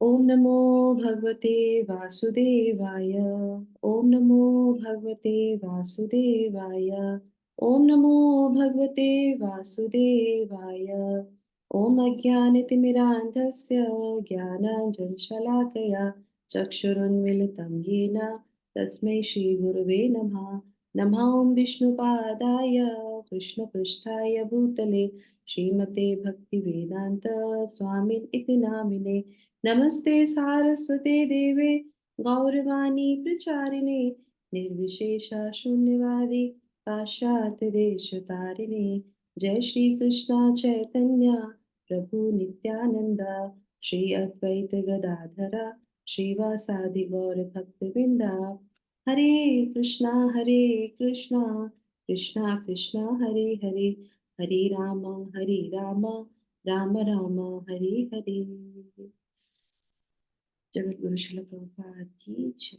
ओम नमो भगवते वासुदेवाय। ओम नमो भगवते वासुदेवाय। ओम नमो भगवते वासुदेवाय। ओम अज्ञानतिमिरान्धस्य ज्ञानाञ्जनशलाकया चक्षुरुन्मीलितं येन तस्मै श्रीगुरुवे नमः। नमः ॐ विष्णुपादाय कृष्णपृष्ठाय भूतले श्रीमते भक्तिवेदान्त स्वामिन् इति नामिने। नमस्ते सारस्वते देवे गौरवाणी प्रचारिणे निर्विशेष शून्यवादी पाश्चात्य देश तारिणे। जय श्री कृष्णा चैतन्य प्रभु नित्यानंद श्री अद्वैत गदाधरा श्रीवासादि गौर भक्तवृंदा। हरे कृष्णा कृष्णा कृष्णा हरे हरे, हरे राम राम राम हरे हरे। जगत गुरु श्रील प्रभुपाद की जय,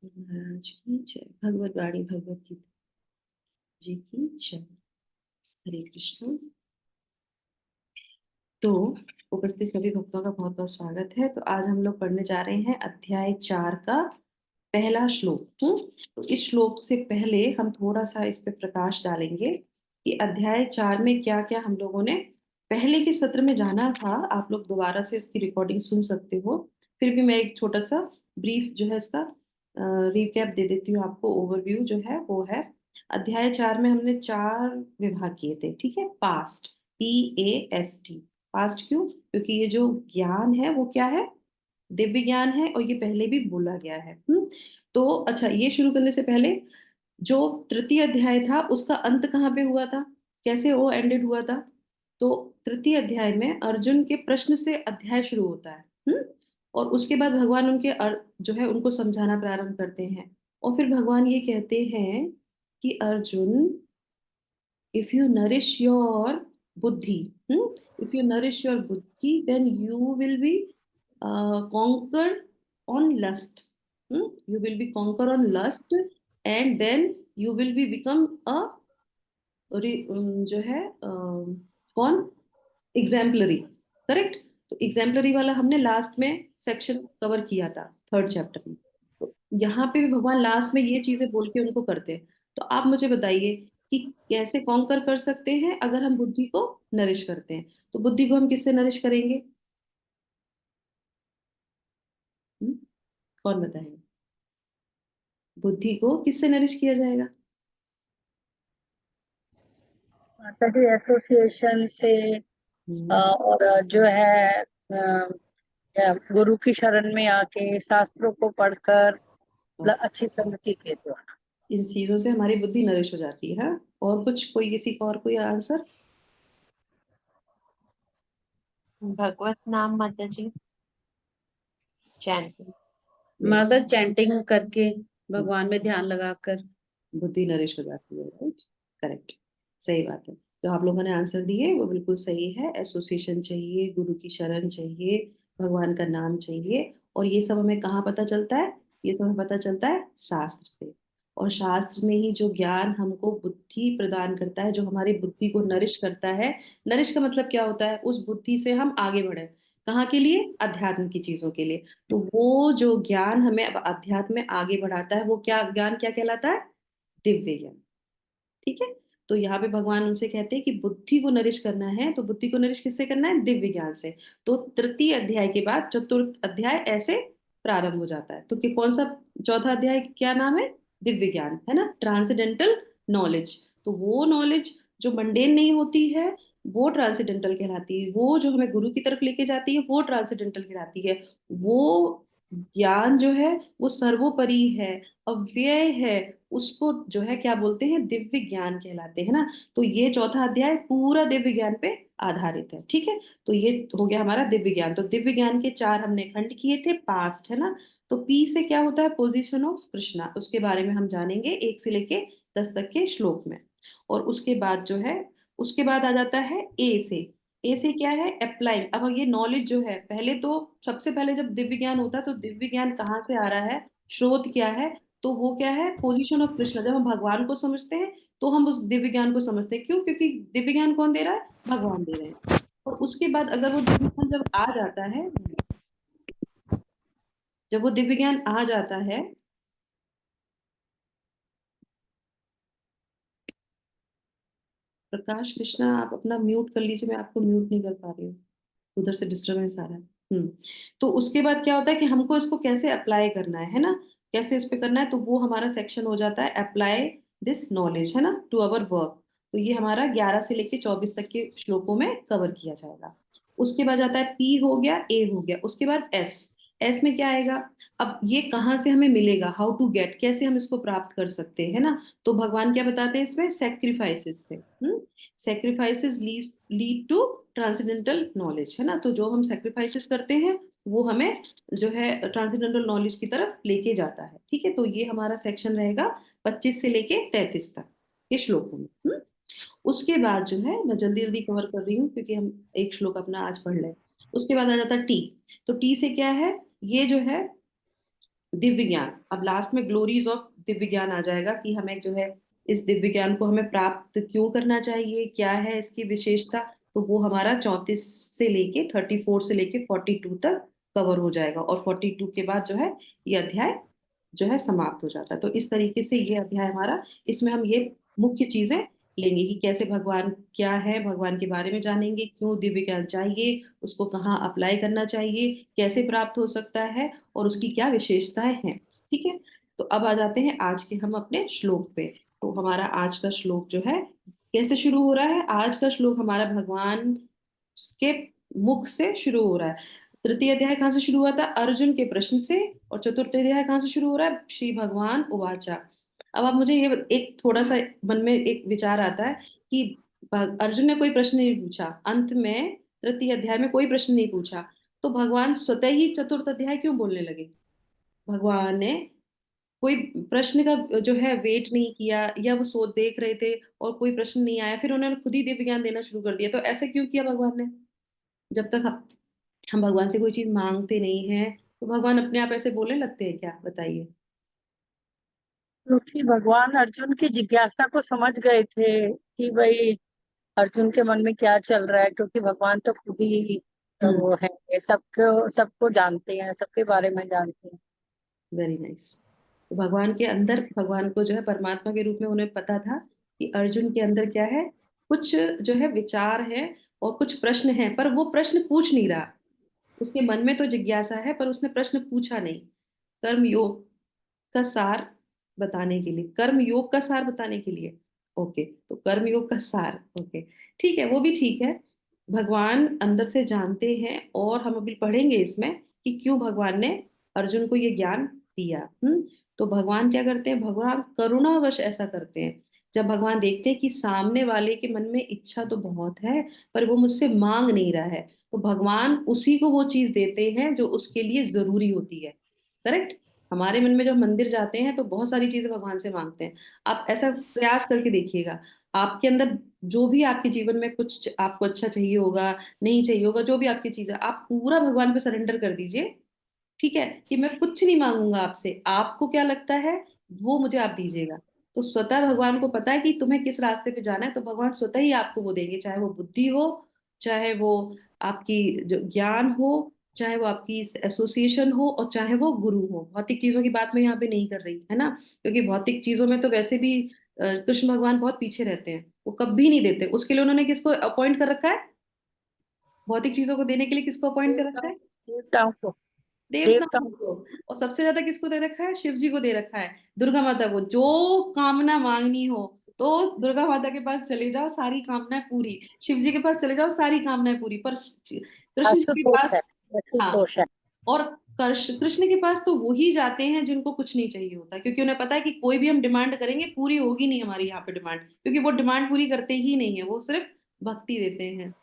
महाराज की जय, भगवत वाणी भगवत गीता जी की जय। हरे कृष्ण। तो उपस्थित सभी भक्तों का बहुत बहुत स्वागत है। तो आज हम लोग पढ़ने जा रहे हैं अध्याय 4 का पहला श्लोक। तो इस श्लोक से पहले हम थोड़ा सा इस पे प्रकाश डालेंगे कि अध्याय 4 में क्या क्या हम लोगों ने पहले के सत्र में जाना था। आप लोग दोबारा से इसकी रिकॉर्डिंग सुन सकते हो। फिर भी मैं एक छोटा सा ब्रीफ जो है इसका रिकैप दे देती हूँ आपको। ओवरव्यू जो है वो है, अध्याय 4 में हमने 4 विभाग किए थे। ठीक है, पास्ट, PAST। पास्ट क्यों? क्योंकि ये जो ज्ञान है वो क्या है? दिव्य ज्ञान है, और ये पहले भी बोला गया है। तो अच्छा, ये शुरू करने से पहले जो तृतीय अध्याय था उसका अंत कहाँ पे हुआ था, कैसे वो एंडेड हुआ था? तो तृतीय अध्याय में अर्जुन के प्रश्न से अध्याय शुरू होता है। और उसके बाद भगवान उनके जो है उनको समझाना प्रारंभ करते हैं। और फिर भगवान ये कहते हैं कि Arjun, if you nourish your buddhi, if you nourish your buddhi, then you will be conquer on lust. You will be conquer on lust, and then you will be become a जो है कौन, एग्जाम्पलरी। करेक्ट। तो exemplary वाला हमने last में section cover किया था, 3rd chapter में। तो यहाँ पे भी भगवान लास्ट में ये चीजें बोल के उनको करते हैं। तो आप मुझे बताइए कि कैसे कॉन्कर कर सकते हैं अगर हम बुद्धि को नरिश करते हैं। तो बुद्धि को हम किससे नरिश करेंगे? हम्म? कौन बताएगा? बुद्धि को किससे नरिश किया जाएगा? तभी एसोसिएशन से और जो है गुरु की शरण में आके शास्त्रों को पढ़कर अच्छी संगति के द्वारा। इन चीजों से हमारी बुद्धि नरिश हो जाती है। और कुछ, कोई किसी का और कोई आंसर? भगवत नाम माता जी, चैंटिंग। माता चैंटिंग करके भगवान में ध्यान लगाकर बुद्धि नरिश हो जाती है। राइट, करेक्ट, सही बात है। जो आप लोगों ने आंसर दिए वो बिल्कुल सही है। एसोसिएशन चाहिए, गुरु की शरण चाहिए, भगवान का नाम चाहिए। और ये सब हमें कहाँ पता चलता है? ये सब हमें पता चलता है शास्त्र से। और शास्त्र में ही जो ज्ञान हमको बुद्धि प्रदान करता है, जो हमारी बुद्धि को नरिश करता है। नरिश का मतलब क्या होता है? उस बुद्धि से हम आगे बढ़े। कहाँ के लिए? अध्यात्म की चीजों के लिए। तो वो जो ज्ञान हमें अब अध्यात्म में आगे बढ़ाता है, वो क्या ज्ञान क्या कहलाता है? दिव्य ज्ञान। ठीक है। तो यहाँ पे भगवान उनसे कहते हैं कि बुद्धि को नरिश करना है। तो बुद्धि को नरिश किससे करना है? दिव्य ज्ञान से। तो तृतीय अध्याय के बाद चतुर्थ अध्याय ऐसे प्रारंभ हो जाता है। तो कि कौन सा चौथा अध्याय क्या नाम है? दिव्य ज्ञान, है ना, ट्रांसेंडेंटल नॉलेज। तो वो नॉलेज जो मंडेन नहीं होती है वो ट्रांसेंडेंटल कहलाती है। वो जो हमें गुरु की तरफ लेके जाती है वो ट्रांसेंडेंटल कहलाती है। वो ज्ञान जो है वो सर्वोपरि है, अव्यय है। उसको जो है क्या बोलते हैं? दिव्य ज्ञान कहलाते हैं ना। तो ये चौथा अध्याय पूरा दिव्य ज्ञान पे आधारित है। ठीक है। तो ये हो गया हमारा दिव्य ज्ञान। तो दिव्य ज्ञान के 4 हमने खंड किए थे। पास्ट, है ना। तो पी से क्या होता है? Position of Krishna. उसके बारे में हम जानेंगे 1 से लेके 10 तक के श्लोक में। और उसके बाद जो है, उसके बाद आ जाता है ए से। ए से क्या है? अप्लाइंग। अब ये नॉलेज जो है, पहले तो सबसे पहले जब दिव्य ज्ञान होता है तो दिव्य ज्ञान कहाँ से आ रहा है? स्रोत क्या है? तो वो क्या है? Position of Krishna. जब हम भगवान को समझते हैं तो हम उस दिव्य ज्ञान को समझते हैं। क्यों? क्योंकि दिव्य ज्ञान कौन दे रहा है? भगवान दे रहे हैं। और उसके बाद अगर वो दिव्य ज्ञान जब आ जाता है, जब वो दिव्य ज्ञान आ जाता है, प्रकाश कृष्णा आप अपना म्यूट कर लीजिए, मैं आपको म्यूट नहीं कर पा रही हूँ, उधर से डिस्टरबेंस आ रहा है। तो उसके बाद क्या होता है कि हमको इसको कैसे अप्लाई करना है ना, कैसे इस पे करना है, तो वो हमारा सेक्शन हो जाता है अप्लाई दिस नॉलेज, है ना, टू अवर वर्क। तो ये हमारा 11 से लेके 24 तक के श्लोकों में कवर किया जाएगा। उसके बाद आता है पी हो गया, ए हो गया, उसके बाद एस। एस में क्या आएगा? अब ये कहाँ से हमें मिलेगा, हाउ टू गेट, कैसे हम इसको प्राप्त कर सकते हैं ना। तो भगवान क्या बताते हैं इसमें, सेक्रीफाइसेस से। Sacrifices lead to transcendental knowledge, है ना। तो जो हम सेक्रीफाइसेस करते हैं वो हमें जो है ट्रांसेंडेंटल नॉलेज की तरफ लेके जाता है। ठीक है, तो ये हमारा सेक्शन रहेगा 25 से लेके 33 तक के श्लोकों में। उसके बाद जो है, मैं जल्दी जल्दी कवर कर रही हूँ क्योंकि हम एक श्लोक अपना आज पढ़ लें। उसके बाद आ जाता है टी। तो टी से क्या है, ये जो है दिव्य ज्ञान। अब लास्ट में ग्लोरीज ऑफ दिव्य ज्ञान आ जाएगा कि हमें जो है इस दिव्य ज्ञान को हमें प्राप्त क्यों करना चाहिए, क्या है इसकी विशेषता। तो वो हमारा 34 से लेके 34 से लेके 42 तक कवर हो जाएगा, और 42 के बाद जो है ये अध्याय जो है समाप्त हो जाता है। तो इस तरीके से ये अध्याय हमारा, इसमें हम ये मुख्य चीजें लेंगे कि कैसे भगवान क्या है, भगवान के बारे में जानेंगे, क्यों दिव्य ज्ञान चाहिए, उसको कहाँ अप्लाई करना चाहिए, कैसे प्राप्त हो सकता है, और उसकी क्या विशेषताएं हैं। ठीक है, तो अब आ जाते हैं आज के हम अपने श्लोक पे। तो हमारा आज का श्लोक जो है कैसे शुरू हो रहा है, आज का श्लोक हमारा भगवान के मुख से शुरू हो रहा है। तृतीय अध्याय कहाँ से शुरू हुआ था, अर्जुन के प्रश्न से, और चतुर्थ अध्याय कहाँ से शुरू हो रहा है, श्री भगवान उवाचा। अब आप मुझे ये एक थोड़ा सा मन में एक विचार आता है कि अर्जुन ने कोई प्रश्न नहीं पूछा, अंत में तृतीय अध्याय में कोई प्रश्न नहीं पूछा, तो भगवान स्वतः ही चतुर्थ अध्याय क्यों बोलने लगे? भगवान ने कोई प्रश्न का जो है वेट नहीं किया, या वो सोच देख रहे थे और कोई प्रश्न नहीं आया, फिर उन्होंने खुद ही दिव्य ज्ञान देना शुरू कर दिया। तो ऐसा क्यों किया भगवान ने? जब तक हम भगवान से कोई चीज मांगते नहीं है, तो भगवान अपने आप ऐसे बोलने लगते हैं क्या, बताइए। क्योंकि भगवान अर्जुन की जिज्ञासा को समझ गए थे कि भाई अर्जुन के मन में क्या चल रहा है, क्योंकि भगवान तो खुद ही हम्म, वो है, सबको सबको जानते हैं, सबके बारे में जानते हैं। Very nice. तो भगवान के अंदर, भगवान को जो है परमात्मा के रूप में उन्हें पता था कि अर्जुन के अंदर क्या है, कुछ जो है विचार है और कुछ प्रश्न है, पर वो प्रश्न पूछ नहीं रहा। उसके मन में तो जिज्ञासा है पर उसने प्रश्न पूछा नहीं। कर्म योग का सार बताने के लिए, कर्म योग का सार बताने के लिए। ओके, तो कर्म योग का सार, ओके, ठीक है, वो भी ठीक है। भगवान अंदर से जानते हैं, और हम अभी पढ़ेंगे इसमें कि क्यों भगवान ने अर्जुन को ये ज्ञान दिया। तो भगवान क्या करते हैं, भगवान करुणावश ऐसा करते हैं। जब भगवान देखते हैं कि सामने वाले के मन में इच्छा तो बहुत है पर वो मुझसे मांग नहीं रहा है, तो भगवान उसी को वो चीज देते हैं जो उसके लिए जरूरी होती है। करेक्ट। हमारे मन में जब मंदिर जाते हैं तो बहुत सारी चीजें भगवान से मांगते हैं। आप ऐसा प्रयास करके देखिएगा, आपके अंदर जो भी आपके जीवन में कुछ आपको अच्छा चाहिए होगा, नहीं चाहिए होगा, जो भी आपकी चीज है, आप पूरा भगवान पे सरेंडर कर दीजिए। ठीक है, कि मैं कुछ नहीं मांगूंगा आपसे, आपको क्या लगता है वो मुझे आप दीजिएगा। तो स्वतः भगवान को पता है कि तुम्हें किस रास्ते पे जाना है, तो भगवान स्वतः ही आपको वो देंगे, चाहे वो बुद्धि हो, चाहे वो आपकी जो ज्ञान हो, चाहे वो आपकी एसोसिएशन हो, और चाहे वो गुरु हो। भौतिक चीजों की बात मैं यहाँ पे नहीं कर रही, है ना, क्योंकि भौतिक चीजों में तो वैसे भी कृष्ण भगवान बहुत पीछे रहते हैं, वो कभी नहीं देते। उसके लिए उन्होंने किसको अपॉइंट कर रखा है, भौतिक चीजों को देने के लिए किसको अपॉइंट कर रखा देवताओं है? देवताओं को देवताओं देवताओं को। और सबसे ज्यादा किसको दे रखा है, शिव जी को दे रखा है, दुर्गा माता को। जो कामना मांगनी हो तो दुर्गा माता के पास चले जाओ, सारी कामनाएं पूरी। शिव जी के पास चले जाओ, सारी कामनाएं पूरी। पर कृष्ण जी के आशुतोष है, पास, हाँ, आशुतोष है। और कृष्ण के पास तो वही जाते हैं जिनको कुछ नहीं चाहिए होता, क्योंकि उन्हें पता है कि कोई भी हम डिमांड करेंगे पूरी होगी नहीं हमारी यहाँ पे डिमांड, क्योंकि वो डिमांड पूरी करते ही नहीं है, वो सिर्फ भक्ति देते हैं।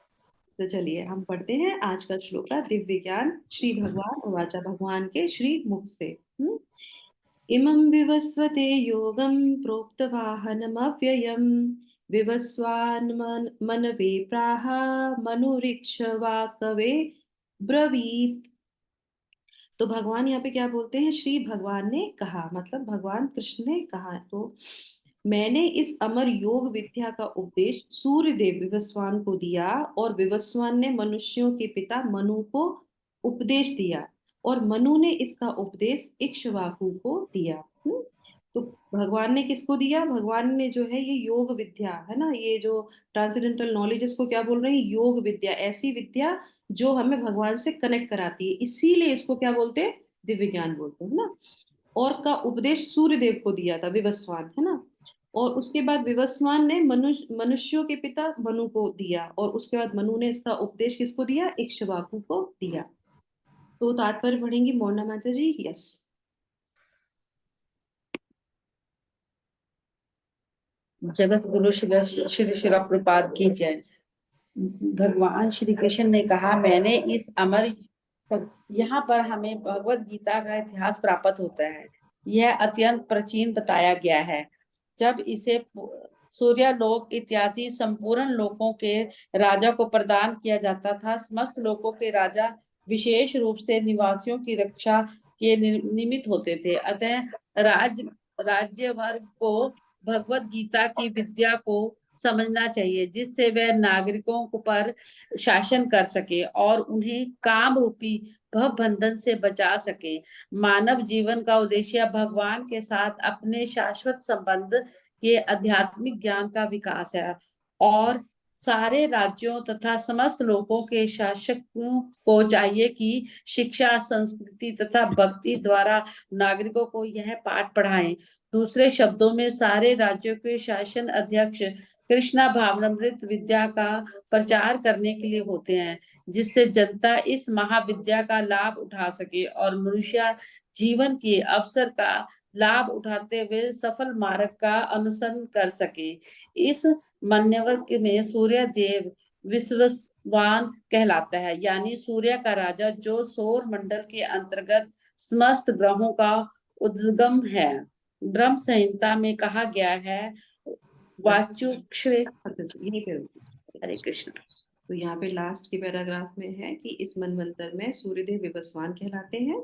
तो चलिए हम पढ़ते हैं आज का श्लोक है, दिव्य ज्ञान श्री भगवान उवाचा, भगवान के श्री मुख से। इमं विवस्वते योगं प्रोक्तवाहनमव्ययम् विवस्वान् मनवे प्राह मनुरीक्ष्वा कवे ब्रवीत। तो भगवान यहाँ पे क्या बोलते हैं, श्री भगवान ने कहा, मतलब भगवान कृष्ण ने कहा। तो मैंने इस अमर योग विद्या का उपदेश सूर्य देव विवस्वान को दिया, और विवस्वान ने मनुष्यों के पिता मनु को उपदेश दिया। और मनु ने इसका उपदेश इक्ष्वाकु को दिया। तो भगवान ने किसको दिया? भगवान ने जो है ये योग विद्या है ना, ये जो ट्रांसेंडेंटल नॉलेज, इसको क्या बोल रहे हैं? योग विद्या, ऐसी विद्या जो हमें भगवान से कनेक्ट कराती है, इसीलिए इसको क्या बोलते हैं? दिव्य ज्ञान बोलते हैं ना। और का उपदेश सूर्य देव को दिया था, विवस्वान है ना। और उसके बाद विवस्वान ने मनुष्यों के पिता मनु को दिया, और उसके बाद मनु ने इसका उपदेश किसको दिया? इक्ष्वाकु को दिया। तो तात्पर्य पढ़ेंगी मोना माता जी? यस। जगत गुरु श्री श्री शिला प्रपात की जय। भगवान श्री कृष्ण ने कहा, मैंने इस अमर, यहाँ पर हमें भगवत गीता का इतिहास प्राप्त होता है। यह अत्यंत प्राचीन बताया गया है। जब इसे सूर्यलोक इत्यादि संपूर्ण लोकों के राजा को प्रदान किया जाता था। समस्त लोकों के राजा विशेष रूप से निवासियों की रक्षा के निमित्त होते थे। अतः राज्य वर्ग को भगवत गीता की विद्या को समझना चाहिए, जिससे वह नागरिकों पर शासन कर सके और उन्हें काम रूपी भव बंधन से बचा सके। मानव जीवन का उद्देश्य भगवान के साथ अपने शाश्वत संबंध के आध्यात्मिक ज्ञान का विकास है, और सारे राज्यों तथा समस्त लोगों के शासकों को चाहिए कि शिक्षा, संस्कृति तथा भक्ति द्वारा नागरिकों को यह पाठ पढ़ाएं। दूसरे शब्दों में, सारे राज्यों के शासन अध्यक्ष कृष्णा भावनामृत विद्या का प्रचार करने के लिए होते हैं, जिससे जनता इस महाविद्या का लाभ उठा सके और मनुष्य जीवन के अवसर का लाभ उठाते हुए सफल मार्ग का अनुसरण कर सके। इस मन्यवर में सूर्य देव विश्ववान कहलाता है, यानी सूर्य का राजा, जो सौर मंडल के अंतर्गत समस्त ग्रहों का उद्गम है। ब्रह्म संहिता में कहा गया है, वाचुक्षरे। यहीं पे रुकिए। हरे कृष्ण। तो यहाँ पे लास्ट के पैराग्राफ में है कि इस मनवंतर में सूर्यदेव विवस्वान कहलाते हैं,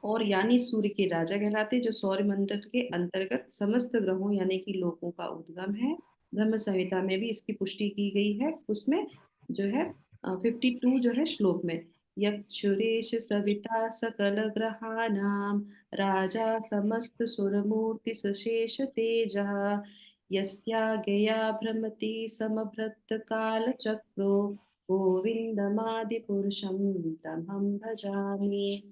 और यानी सूर्य के राजा कहलाते हैं, जो सौर मंडल के अंतर्गत समस्त ग्रहों यानी कि लोकों का उद्गम है। ब्रह्म संहिता में भी इसकी पुष्टि की गई है, उसमें जो है 52 जो है श्लोक में, यक्षुरेश सविता सकल ग्रहाणाम राजा समस्त सुरमूर्ति सशेष तेजः यस्याज्ञया भ्रमति समभृत काल चक्रो गोविंदमादि पुरुषम तमहं भजामि।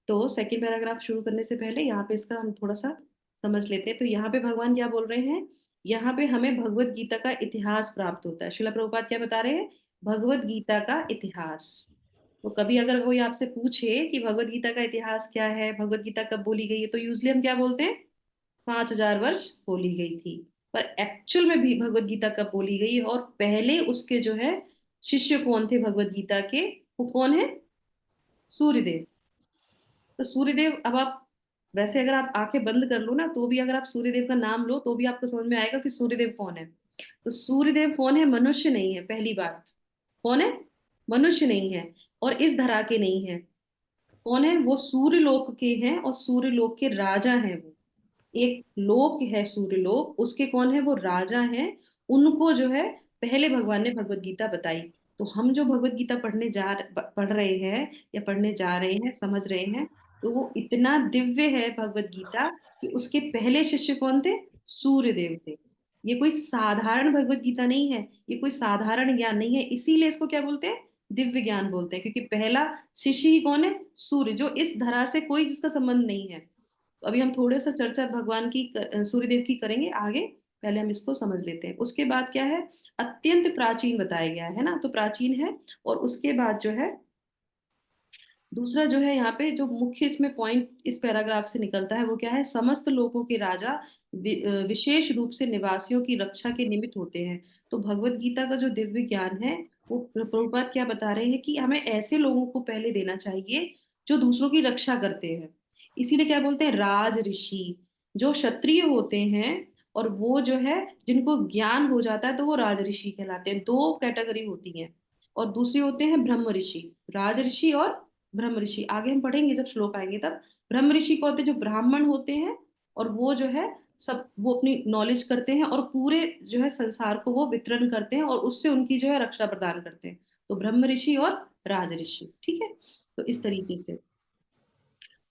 तो सेकंड पैराग्राफ शुरू करने से पहले यहाँ पे इसका हम थोड़ा सा समझ लेते हैं। तो यहाँ पे भगवान क्या बोल रहे हैं? यहाँ पे हमें भगवत गीता का इतिहास प्राप्त होता है। श्रील प्रभुपाद क्या बता रहे हैं? भगवत गीता का इतिहास। तो कभी अगर कोई आपसे पूछे कि भगवत गीता का इतिहास क्या है, भगवत गीता कब बोली गई है, तो यूजली हम क्या बोलते हैं? 5000 वर्ष बोली गई थी। पर एक्चुअल में भी भगवत गीता कब बोली गई है, और पहले उसके जो है शिष्य कौन थे भगवत गीता के? वो कौन है? सूर्यदेव। तो सूर्यदेव, अब आप वैसे अगर आप आंखें बंद कर लो ना, तो भी अगर आप सूर्यदेव का नाम लो तो भी आपको समझ में आएगा कि सूर्यदेव कौन है। तो सूर्यदेव कौन है? मनुष्य नहीं है, पहली बात। कौन है? मनुष्य नहीं है, और इस धरा के नहीं है। कौन है वो? सूर्यलोक के हैं, और सूर्यलोक के राजा हैं वो। एक लोक है सूर्यलोक, उसके कौन है? वो राजा हैं। उनको जो है पहले भगवान ने भगवत गीता बताई। तो हम जो भगवत गीता पढ़ रहे हैं या पढ़ने जा रहे हैं, समझ रहे हैं, तो वो इतना दिव्य है भगवत गीता कि उसके पहले शिष्य कौन थे? सूर्यदेव थे। ये कोई साधारण भगवत गीता नहीं है, ये कोई साधारण ज्ञान नहीं है, इसीलिए इसको क्या बोलते हैं? दिव्य ज्ञान बोलते हैं, क्योंकि पहला शिष्य ही कौन है? सूर्य, जो इस धरा से कोई जिसका संबंध नहीं है। तो अभी हम थोड़े सा चर्चा भगवान की सूर्यदेव की करेंगे आगे। पहले हम इसको समझ लेते हैं। उसके बाद क्या है? अत्यंत प्राचीन बताया गया है ना, तो प्राचीन है। और उसके बाद जो है दूसरा जो है यहाँ पे जो मुख्य इसमें पॉइंट इस पैराग्राफ से निकलता है, वो क्या है? समस्त लोगों के राजा विशेष रूप से निवासियों की रक्षा के निमित्त होते हैं। तो भगवत गीता का जो दिव्य ज्ञान है, वो प्रभुपाद क्या बता रहे हैं कि हमें ऐसे लोगों को पहले देना चाहिए जो दूसरों की रक्षा करते हैं। इसीलिए क्या बोलते हैं? राज ऋषि। जो क्षत्रिय होते हैं और वो जो है जिनको ज्ञान हो जाता है, तो वो राज ऋषि कहलाते हैं। दो कैटेगरी होती हैं। और दूसरी होते हैं ब्रह्म ऋषि। राज ऋषि और ब्रह्म ऋषि आगे हम पढ़ेंगे, जब श्लोक आएंगे तब। ब्रह्म ऋषि को होते हैं जो ब्राह्मण होते हैं, और वो जो है सब वो अपनी नॉलेज करते हैं और पूरे जो है संसार को वो वितरण करते हैं, और उससे उनकी जो है रक्षा प्रदान करते हैं। तो ब्रह्म ऋषि और राज ऋषि, ठीक है। तो इस तरीके से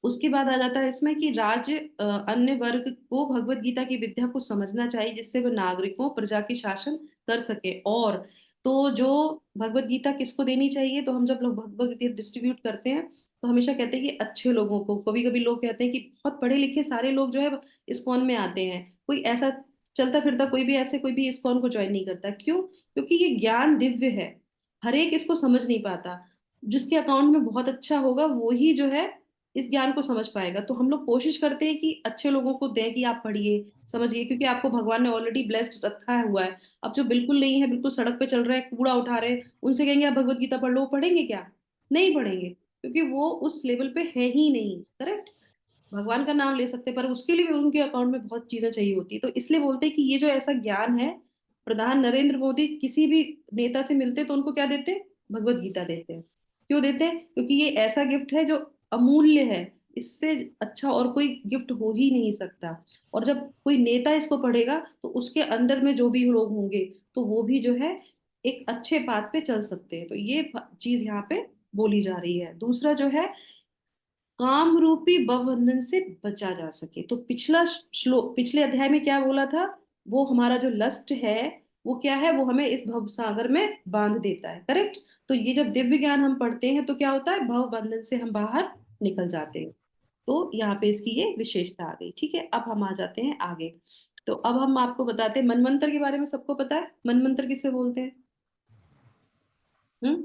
उसके बाद आ जाता है इसमें कि राज्य अन्य वर्ग को भगवत गीता की विद्या को समझना चाहिए, जिससे वह नागरिकों प्रजा की शासन कर सके। और तो जो भगवत गीता किसको देनी चाहिए, तो हम जब लोग भगवत गीता डिस्ट्रीब्यूट करते हैं तो हमेशा कहते हैं कि अच्छे लोगों को। कभी कभी लोग कहते हैं कि बहुत पढ़े लिखे सारे लोग जो है इस्कॉन में आते हैं, कोई ऐसा चलता फिरता कोई भी ऐसे कोई भी इस्कॉन को ज्वाइन नहीं करता। क्यों? क्योंकि ये ज्ञान दिव्य है, हर एक इसको समझ नहीं पाता। जिसके अकाउंट में बहुत अच्छा होगा वो ही जो है इस ज्ञान को समझ पाएगा। तो हम लोग कोशिश करते हैं कि अच्छे लोगों को दें कि आप पढ़िए समझिए, क्योंकि आपको भगवान ने ऑलरेडी ब्लेस्ड रखा हुआ है। अब जो बिल्कुल नहीं है, बिल्कुल सड़क पे चल रहे हैं, कूड़ा उठा रहे हैं, उनसे कहेंगे आप भगवत गीता पढ़ लो, वो पढ़ेंगे क्या? नहीं पढ़ेंगे, क्योंकि वो उस लेवल पे है ही नहीं। करेक्ट? भगवान का नाम ले सकते हैं, पर उसके लिए भी उनके अकाउंट में बहुत चीजें चाहिए होती है। तो इसलिए बोलते हैं कि ये जो ऐसा ज्ञान है, प्रधान नरेंद्र मोदी किसी भी नेता से मिलते तो उनको क्या देते हैं? भगवत गीता देते हैं। क्यों देते हैं? क्योंकि ये ऐसा गिफ्ट है जो अमूल्य है, इससे अच्छा और कोई गिफ्ट हो ही नहीं सकता। और जब कोई नेता इसको पढ़ेगा तो उसके अंदर में जो भी लोग होंगे तो वो भी जो है एक अच्छे पाथ पे चल सकते हैं। तो ये चीज यहाँ पे बोली जा रही है। दूसरा जो है, काम रूपी भवबंधन से बचा जा सके। तो पिछला श्लोक, पिछले अध्याय में क्या बोला था? वो हमारा जो लस्ट है वो क्या है? वो हमें इस भव सागर में बांध देता है। करेक्ट? तो ये जब दिव्य ज्ञान हम पढ़ते हैं तो क्या होता है? भव बंधन से हम बाहर निकल जाते हैं। तो यहाँ पे इसकी ये विशेषता आ गई। ठीक है, अब हम आ जाते हैं आगे। तो अब हम आपको बताते हैं मनवंतर के बारे में। सबको पता है मनवंतर किसे बोलते हैं? हम्म।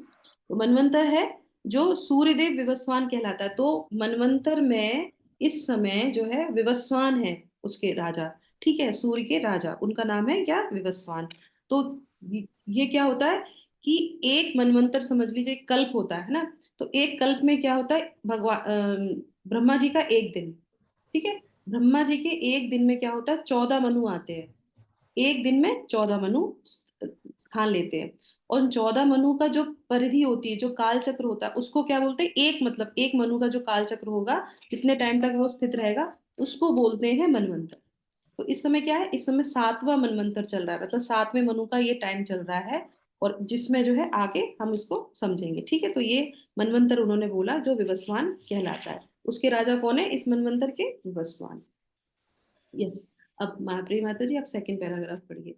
तो मनवंतर है जो सूर्यदेव विवस्वान कहलाता है। तो मनवंतर में इस समय जो है विवस्वान है उसके राजा। ठीक है, सूर्य के राजा, उनका नाम है क्या? विवस्वान। तो ये क्या होता है कि एक मनवंतर समझ लीजिए कल्प होता है ना। तो एक कल्प में क्या होता है? भगवान ब्रह्मा जी का एक दिन। ठीक है, ब्रह्मा जी के एक दिन में क्या होता है? 14 मनु आते हैं। एक दिन में 14 मनु स्थान लेते हैं। और उन 14 मनु का जो परिधि होती है, जो काल चक्र होता है, उसको क्या बोलते हैं? एक मतलब एक मनु का जो काल चक्र होगा, जितने टाइम तक वो स्थित रहेगा, उसको बोलते हैं मनवंतर। तो इस समय क्या है? इस समय 7वां मनवंतर चल रहा है, मतलब 7वें मनु का ये टाइम चल रहा है। और जिसमें जो है आगे हम इसको समझेंगे। ठीक है, तो ये मनवंतर उन्होंने बोला जो विवस्वान कहलाता है। उसके राजा कौन है इस मनवंतर के? विवस्वान। यस। अब महाप्रिय माता जी, आप सेकंड पैराग्राफ पढ़िए।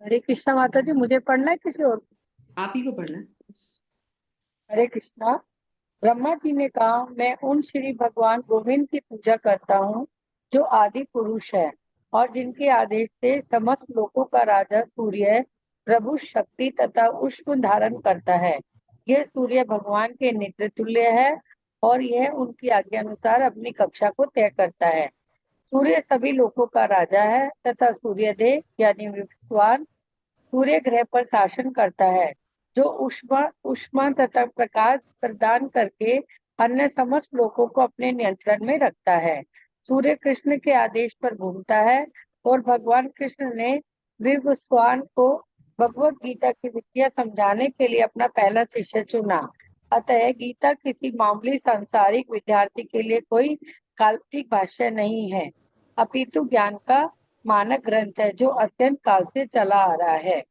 हरे कृष्णा माता जी, मुझे पढ़ना है किसी और को? आप ही को पढ़ना है। Yes. हरे कृष्णा। ब्रह्मा जी ने कहा, मैं उन श्री भगवान गोविंद की पूजा करता हूँ जो आदि पुरुष है और जिनके आदेश से समस्त लोकों का राजा सूर्य प्रभु शक्ति तथा उष्ण धारण करता है। यह सूर्य भगवान के नेत्र तुल्य है और यह उनकी आज्ञा अनुसार अपनी कक्षा को तय करता है। सूर्य सभी लोकों का राजा है तथा सूर्यदेव यानी विश्वान सूर्य ग्रह पर शासन करता है, जो उष्मा उष्मा तथा प्रकाश प्रदान करके अन्य समस्त लोगों को अपने नियंत्रण में रखता है। सूर्य कृष्ण के आदेश पर घूमता है और भगवान कृष्ण ने विवस्वान को भगवत गीता की विद्या समझाने के लिए अपना पहला शिष्य चुना। अतः गीता किसी मामूली सांसारिक विद्यार्थी के लिए कोई काल्पनिक भाष्य नहीं है, अपितु ज्ञान का मानक ग्रंथ है जो अत्यंत काल से चला आ रहा है।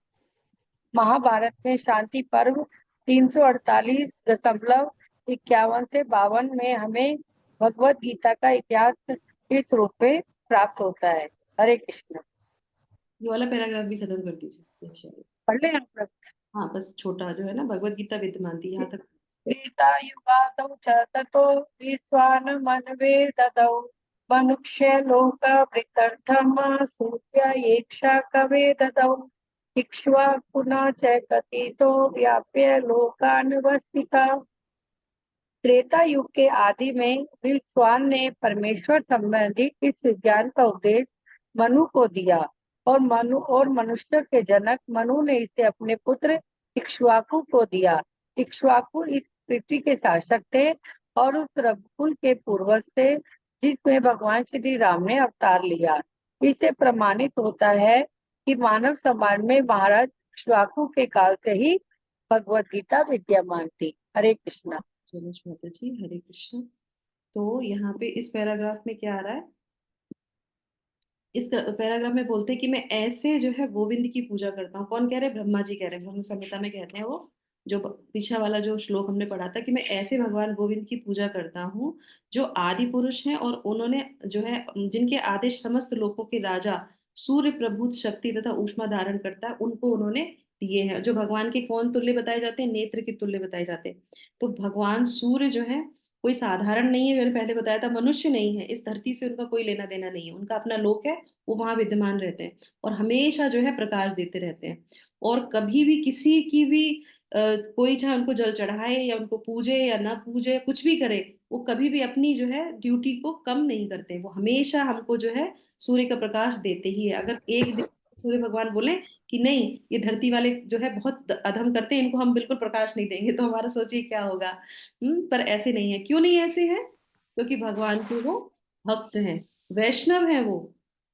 महाभारत में शांति पर्व 348.51 से 52 में हमें भगवत गीता का इतिहास इस रूप में प्राप्त होता है। हरे कृष्ण। ये वाला पैराग्राफ भी खत्म कर दीजिए। अच्छा। पढ़ लें आप लोग? हाँ, बस छोटा जो है ना, भगवत गीता विद्यमान थी यहाँ तक। गीता युगादौ च ततो विश्वान मनवे ददौ मनुष्य लोक वृत्तर्थम सूर्य येक्षा कवे ददौ इक्ष्वाकुना च कथितो व्याप्य लोकान वस्थिता। त्रेता युग के आदि में विश्वान ने परमेश्वर संबंधी इस विज्ञान का उपदेश मनु को दिया और मनुष्य के जनक मनु ने इसे अपने पुत्र इक्ष्वाकु को दिया। इक्ष्वाकु इस पृथ्वी के शासक थे और उस रघुकुल के पूर्वज थे जिसमें भगवान श्री राम ने अवतार लिया। इससे प्रमाणित होता है कि मानव समाज में महाराज इक्ष्वाकु के काल से ही भगवत गीता विद्यमान थी। हरे कृष्णा। चलो माता जी, हरे कृष्ण। तो यहाँ पे इस पैराग्राफ में क्या आ रहा है? इस पैराग्राफ में बोलते हैं कि मैं ऐसे जो है गोविंद की पूजा करता हूँ। कौन कह रहे हैं? ब्रह्मा जी कह रहे हैं। ब्रह्म संहिता में कहते हैं वो, जो पीछा वाला जो श्लोक हमने पढ़ा था कि मैं ऐसे भगवान गोविंद की पूजा करता हूँ जो आदि पुरुष हैं, और उन्होंने जो है जिनके आदेश समस्त लोकों के राजा सूर्य प्रभुत शक्ति तथा ऊष्मा धारण करता है उनको उन्होंने दिए हैं। जो भगवान के कौन तुल्य बताए जाते हैं? नेत्र के तुल्य बताए जाते हैं। तो भगवान सूर्य जो है कोई साधारण नहीं है, मैंने पहले बताया था, मनुष्य नहीं है। इस धरती से उनका कोई लेना देना नहीं है, उनका अपना लोक है, वो वहां विद्यमान रहते हैं और हमेशा जो है प्रकाश देते रहते हैं। और कभी भी किसी की भी कोई चाहे उनको जल चढ़ाए या उनको पूजे या ना पूजे, कुछ भी करे, वो कभी भी अपनी जो है ड्यूटी को कम नहीं करते। वो हमेशा हमको जो है सूर्य का प्रकाश देते ही है। अगर एक दिन सूर्य भगवान बोले कि नहीं, ये धरती वाले जो है बहुत अधम करते हैं, इनको हम बिल्कुल प्रकाश नहीं देंगे, तो हमारा सोचिए क्या होगा। पर ऐसे नहीं है। क्यों नहीं ऐसे है? क्योंकि भगवान के वो भक्त हैं, वैष्णव हैं वो,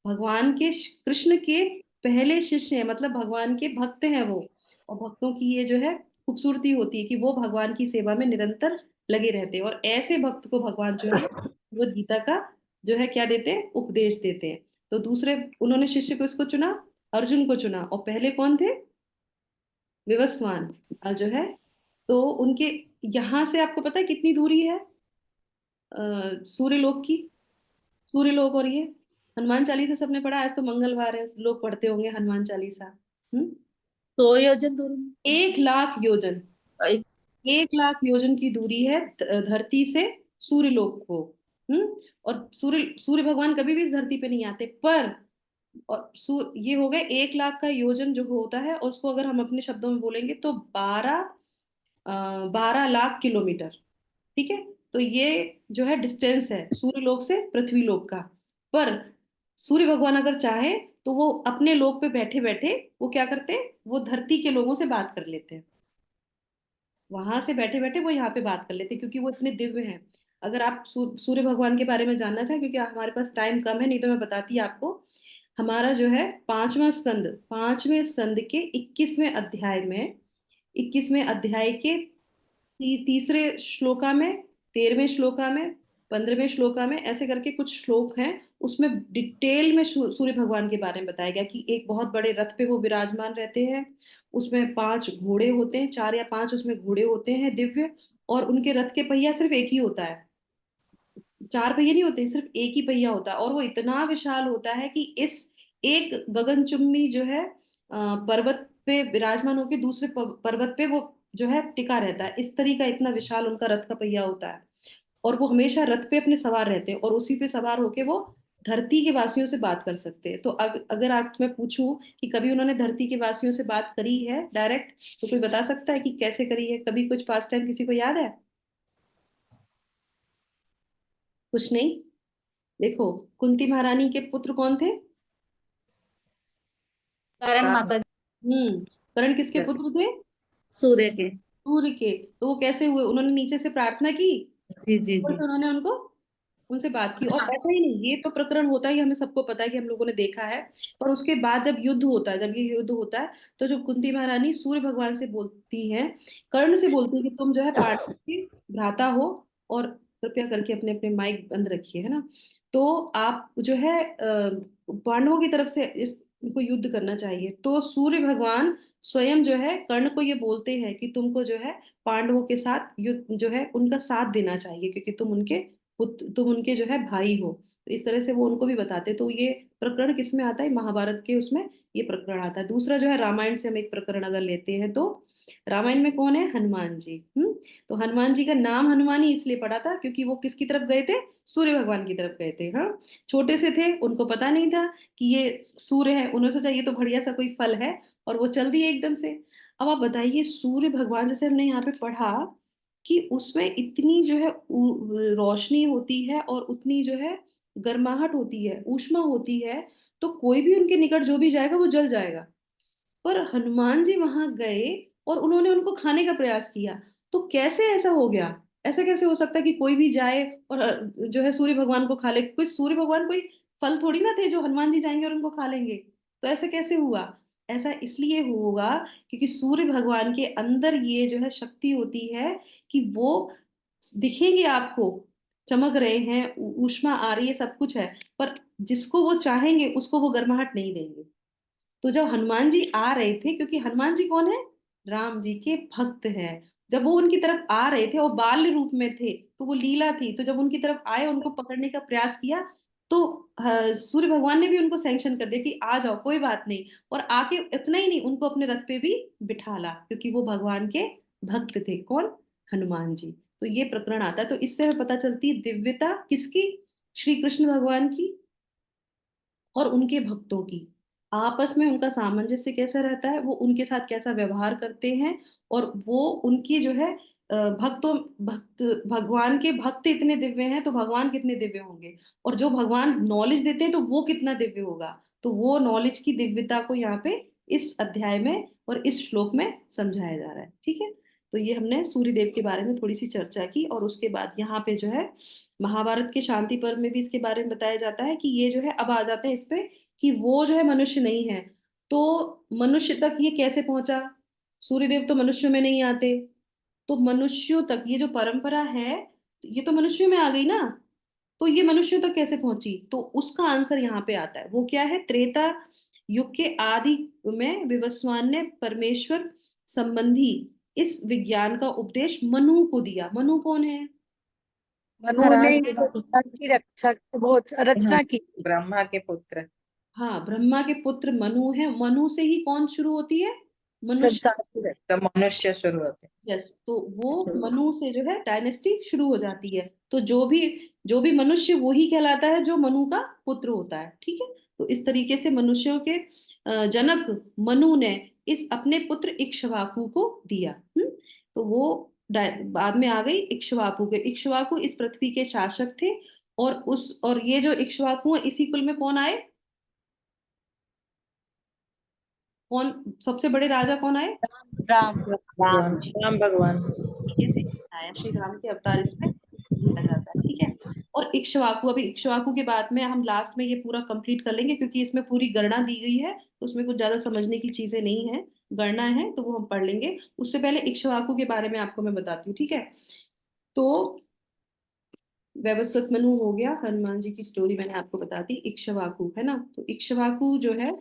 भगवान के कृष्ण के पहले शिष्य हैं, मतलब भगवान के भक्त हैं वो। और भक्तों की ये जो है खूबसूरती होती है कि वो भगवान की सेवा में निरंतर लगे रहते हैं। और ऐसे भक्त को भगवान जो है भगवद गीता का जो है क्या देते हैं? उपदेश देते हैं। तो दूसरे उन्होंने शिष्य को इसको चुना, अर्जुन को चुना। और पहले कौन थे? विवस्वान जो है। तो उनके यहाँ से आपको पता है कितनी दूरी है सूर्यलोक की? सूर्यलोक और ये हनुमान चालीसा सबने पढ़ा, आज तो मंगलवार है, लोग पढ़ते होंगे हनुमान चालीसा। 100 योजन दूरी में। 1 लाख योजन, एक- 1 लाख योजन की दूरी है धरती से सूर्यलोक को। हम्म और सूर्य सूर्य भगवान कभी भी इस धरती पे नहीं आते, पर और ये हो गए 1 लाख का योजन जो होता है, और उसको अगर हम अपने शब्दों में बोलेंगे तो 12 लाख किलोमीटर। ठीक है? तो ये जो है डिस्टेंस है सूर्यलोक से पृथ्वी लोक का। पर सूर्य भगवान अगर चाहे तो वो अपने लोक पे बैठे बैठे वो क्या करते हैं? वो धरती के लोगों से बात कर लेते हैं। वहां से बैठे बैठे वो यहाँ पे बात कर लेते हैं, क्योंकि वो इतने दिव्य हैं। अगर आप सूर्य भगवान के बारे में जानना चाहें, क्योंकि हमारे पास टाइम कम है, नहीं तो मैं बताती आपको। हमारा जो है पांचवें स्कंद के 21वें अध्याय में, 21वें अध्याय के तीसरे श्लोका में, 13वें श्लोका में, 15वें श्लोका में, ऐसे करके कुछ श्लोक हैं। उसमें डिटेल में सूर्य भगवान के बारे में बताया गया कि एक बहुत बड़े रथ पे वो विराजमान रहते हैं। उसमें 5 घोड़े होते हैं, 4 या 5 उसमें घोड़े होते हैं दिव्य। और उनके रथ के पहिया सिर्फ एक ही होता है, 4 पहिए नहीं होते, सिर्फ एक ही पहिया होता है। और वो इतना विशाल होता है कि इस एक गगनचुंबी जो है पर्वत पे विराजमान होकर दूसरे पर्वत पे वो जो है टिका रहता है। इस तरीका इतना विशाल उनका रथ का पहिया होता है। और वो हमेशा रथ पे अपने सवार रहते हैं, और उसी पे सवार होके वो धरती के वासियों से बात कर सकते हैं। तो अगर आप मैं पूछूं कि कभी उन्होंने धरती के वासियों से बात करी है डायरेक्ट, तो कोई बता सकता है कि कैसे करी है? कभी कुछ पास टाइम किसी को याद है? कुछ नहीं। देखो, कुंती महारानी के पुत्र कौन थे? कारण माता कर्ण किसके जी पुत्र थे? सूर्य के। सूर्य के। तो वो कैसे हुए? उन्होंने नीचे से प्रार्थना की, जी जी और जी। फिर उन्होंने उनको उनसे बात की। और ऐसा ही नहीं, ये तो प्रकरण होता ही हमें सबको पता है कि हम लोगों ने देखा है। पर उसके बाद जब युद्ध होता है, जब ये युद्ध होता है, तो जो कुंती महारानी सूर्य भगवान से बोलती हैं, कर्ण से बोलती है कि तुम जो है पांडव के भ्राता हो, और कृपया करके अपने अपने माइक बंद रखिए, है ना? तो आप जो है पांडवों की तरफ से इनको युद्ध करना चाहिए। तो सूर्य भगवान स्वयं जो है कर्ण को ये बोलते हैं कि तुमको जो है पांडवों के साथ युद्ध जो है उनका साथ देना चाहिए, क्योंकि तुम उनके जो है भाई हो। तो इस तरह से वो उनको भी बताते। तो ये प्रकरण किस में आता है? महाभारत के उसमें ये प्रकरण आता है। दूसरा जो है रामायण से हम एक प्रकरण अगर लेते हैं, तो रामायण में कौन है? हनुमान जी। तो हनुमान जी का नाम हनुमान ही इसलिए पड़ा था क्योंकि वो किसकी तरफ गए थे? सूर्य भगवान की तरफ गए थे। हाँ, छोटे से थे, उनको पता नहीं था कि ये सूर्य है। उन्होंने सोचा ये तो बढ़िया सा कोई फल है, और वो चल दिए एकदम से। अब आप बताइए, सूर्य भगवान जैसे हमने यहाँ पे पढ़ा कि उसमें इतनी जो है रोशनी होती है, और उतनी जो है गर्माहट होती है, ऊष्मा होती है, तो कोई भी उनके निकट जो भी जाएगा वो जल जाएगा। पर हनुमान जी वहां गए और उन्होंने उनको खाने का प्रयास किया। तो कैसे ऐसा हो गया? ऐसा कैसे हो सकता है कि कोई भी जाए और जो है सूर्य भगवान को खा ले? कोई सूर्य भगवान कोई फल थोड़ी ना थे जो हनुमान जी जाएंगे और उनको खा लेंगे। तो ऐसा कैसे हुआ? ऐसा इसलिए होगा क्योंकि सूर्य भगवान के अंदर ये जो है शक्ति होती है कि वो दिखेंगे आपको, चमक रहे हैं, ऊष्मा आ रही है, सब कुछ है, पर जिसको वो चाहेंगे उसको वो गर्माहट नहीं देंगे। तो जब हनुमान जी आ रहे थे, क्योंकि हनुमान जी कौन है, राम जी के भक्त हैं, जब वो उनकी तरफ आ रहे थे और बाल्य रूप में थे तो वो लीला थी, तो जब उनकी तरफ आए उनको पकड़ने का प्रयास किया तो सूर्य भगवान ने भी उनको सैंक्शन कर दिया कि आ जाओ कोई बात नहीं। और आके इतना ही नहीं, उनको अपने रथ पे भी बिठाला, क्योंकि वो भगवान के भक्त थे। कौन, हनुमान जी। तो ये प्रकरण आता है, तो इससे हमें पता चलती है दिव्यता किसकी, श्री कृष्ण भगवान की और उनके भक्तों की। आपस में उनका सामंजस्य कैसा रहता है, वो उनके साथ कैसा व्यवहार करते हैं, और वो उनकी जो है भक्तों भक्त भगवान के भक्त इतने दिव्य हैं तो भगवान कितने दिव्य होंगे, और जो भगवान नॉलेज देते हैं तो वो कितना दिव्य होगा। तो वो नॉलेज की दिव्यता को यहाँ पे इस अध्याय में और इस श्लोक में समझाया जा रहा है। ठीक है, तो ये हमने सूर्य देव के बारे में थोड़ी सी चर्चा की, और उसके बाद यहाँ पे जो है महाभारत के शांति पर्व में भी इसके बारे में बताया जाता है कि ये जो है अब आ जाते हैं इस पे कि वो जो है मनुष्य नहीं है, तो मनुष्य तक ये कैसे पहुंचा, सूर्यदेव तो मनुष्यों में नहीं आते, तो मनुष्यों तक ये जो परंपरा है ये तो मनुष्यों में आ गई ना, तो ये मनुष्यों तक कैसे पहुंची, तो उसका आंसर यहाँ पे आता है। वो क्या है, त्रेता युग के आदि में विवस्वान ने परमेश्वर संबंधी इस विज्ञान का उपदेश मनु को दिया। मनु कौन है, मनु ने की रक्षा वो रचना की। ब्रह्मा के पुत्र। हाँ, ब्रह्मा के पुत्र मनु है। मनु से ही कौन शुरू होती है, मनुष्य। संसार की रचना। तो मनुष्य शुरू होते। यस, तो वो मनु से जो है डायनेस्टी शुरू हो जाती है, तो जो भी मनुष्य वो ही कहलाता है जो मनु का पुत्र होता है। ठीक है, तो इस तरीके से मनुष्यों के जनक मनु ने इस अपने पुत्र इक्ष्वाकु को दिया। तो वो बाद में आ गई इक्ष्वाकु के। इक्ष्वाकु इस पृथ्वी के शासक थे, और ये जो इक्ष्वाकु है इसी कुल में कौन आए, कौन सबसे बड़े राजा कौन आए, राम। राम भगवान। तरीके से इसमें आया, श्री राम के अवतार इसमें लिया जाता है। ठीक है, और इक्ष्वाकु, अभी इक्ष्वाकु के बाद में हम लास्ट में ये पूरा कंप्लीट कर लेंगे, क्योंकि इसमें पूरी गणना दी गई है तो उसमें कुछ ज्यादा समझने की चीजें नहीं है, गणना है तो वो हम पढ़ लेंगे। उससे पहले इक्ष्वाकु के बारे में आपको मैं बताती हूँ। ठीक है, तो वैवस्वत मनु हो गया, हनुमान जी की स्टोरी मैंने आपको बता दी। इक्ष्वाकु है ना, तो इक्ष्वाकु जो है,